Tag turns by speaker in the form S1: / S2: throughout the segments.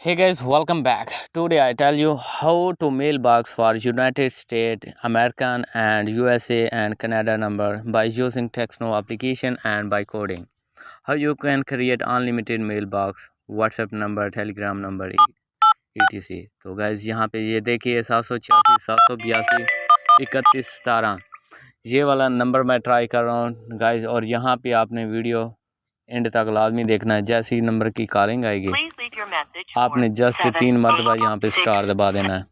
S1: Hey guys, welcome back. Today I tell you how to mailbox for United States, American and USA and Canada number by using TextNow application and by coding. How you can create unlimited mailbox, WhatsApp number, Telegram number, etc. तो guys यहाँ पे ये देखिए 786 782 31 17 ये वाला number मैं try कर रहा हूँ गाइज। और यहाँ पे आपने वीडियो एंड तक लाजमी देखना है। जैसे ही नंबर की कॉलिंग आएगी आपने जस्ट 3 मरतबा यहाँ पे स्टार दबा देना है।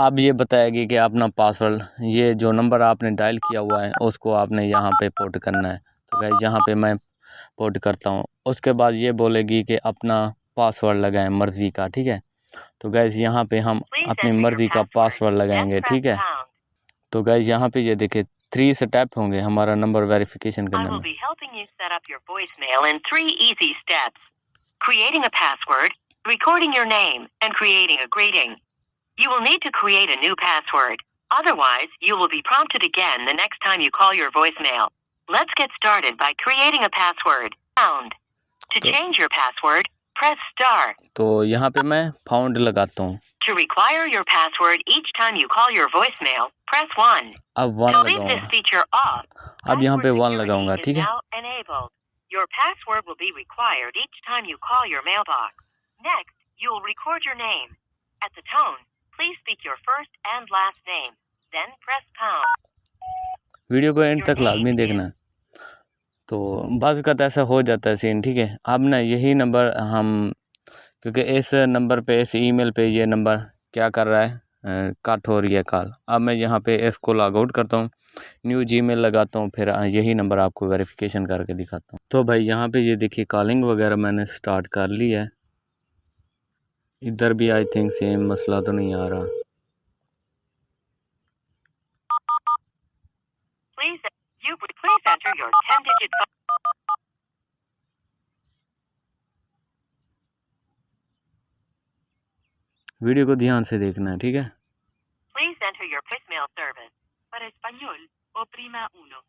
S1: अब ये बताएगी कि अपना पासवर्ड, ये जो नंबर आपने डायल किया हुआ है उसको आपने यहाँ पे पुट करना है। तो गाइस यहाँ पे मैं पुट करता हूँ। उसके बाद ये बोलेगी कि अपना पासवर्ड लगाएं मर्ज़ी का, ठीक है। तो गाइस यहाँ पे हम अपनी मर्ज़ी का पासवर्ड लगाएंगे, ठीक है। तो गाइस यहाँ पे ये देखिए 3 स्टेप होंगे हमारा नंबर वेरिफिकेशन करने में।
S2: Creating a password, recording your name, and creating a greeting. You will need to create a new password. Otherwise, you will be prompted again the next time you call your voicemail. Let's get started by creating a password. Found. To change your password, press star.
S1: तो यहाँ पे मैं found लगाता हूँ।
S2: To require your password each time you call your voicemail, press 1.
S1: अब 1
S2: To leave this
S1: लगाऊंगा।
S2: feature off,
S1: अब यहाँ पे 1 लगाऊंगा,
S2: is
S1: ठीक है।
S2: now enabled. Your password will be required each time you call your mailbox. Next, you will record your name. At the tone, please speak your first and last name. Then press pound.
S1: Video को and तक लाजमी देखना है। तो बाज़ वक़्त ऐसा हो जाता है सीन, ठीक है। अब ना यही नंबर हम, क्योंकि इस नंबर पे, इस ईमेल पे ये नंबर क्या कर रहा है, कट हो रही है कॉल। अब मैं यहाँ पे इसको लॉग आउट करता हूँ, न्यू जीमेल लगाता हूँ, फिर यही नंबर आपको वेरिफिकेशन करके दिखाता हूँ। तो भाई यहाँ पे ये देखिए कॉलिंग वगैरह मैंने स्टार्ट कर ली है। इधर भी आई थिंक सेम मसला तो नहीं आ रहा।
S2: Please enter your 10-digit phone.
S1: Video को ध्यान से देखना है, ठीक है।
S2: Please enter your voicemail service. Para español, oprima 1.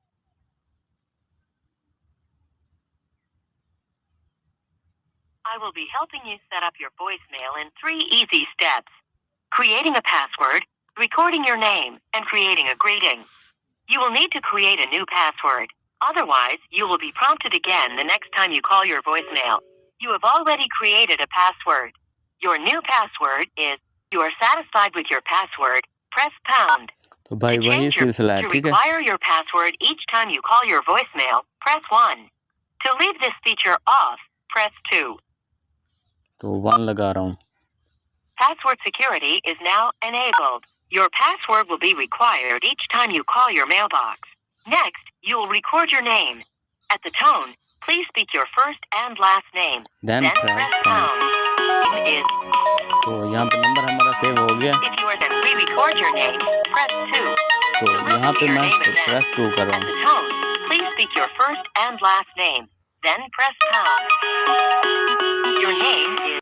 S2: I will be helping you set up your voicemail in 3 easy steps. Creating a password, recording your name, and creating a greeting. You will need to create a new password. Otherwise, you will be prompted again the next time you call your voicemail. You have already created a password. Your new password is, you are satisfied with your password, press pound.
S1: तो भाई वही सिलसिला है,
S2: To
S1: ठीक है।
S2: require your password each time you call your voicemail, press 1. To leave this feature off, press 2.
S1: तो 1 लगा रहा हूँ।
S2: Password security is now enabled. Your password will be required each time you call your mailbox. Next, you will record your name. At the tone, please speak your first and last name.
S1: Then press pound. तो यहाँ पे number हमारा save हो गया।
S2: If you are then re-record your name, press 2.
S1: तो यहाँ पे मैं press 2 कर रहा
S2: At
S1: हूँ।
S2: the tone, please speak your first and last name. Then press pound. Your name is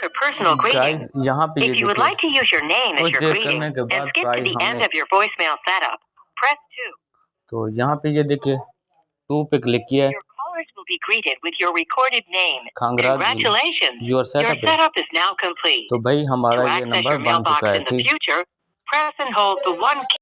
S2: a personal greeting.
S1: Guys, यहाँ पे
S2: If you would like to use your name as your greeting and skip to the end of your voicemail setup, press 2.
S1: तो यहाँ पे ये देखिए 2 पे click किया है।
S2: Your callers will be greeted with your recorded name.
S1: Congratulations, your setup
S2: is now complete.
S1: तो भाई हमारा
S2: To
S1: ये
S2: access
S1: नंबर
S2: your
S1: बन चुका
S2: mailbox
S1: है,
S2: in the
S1: ठीक।
S2: future, press and hold the 1 key.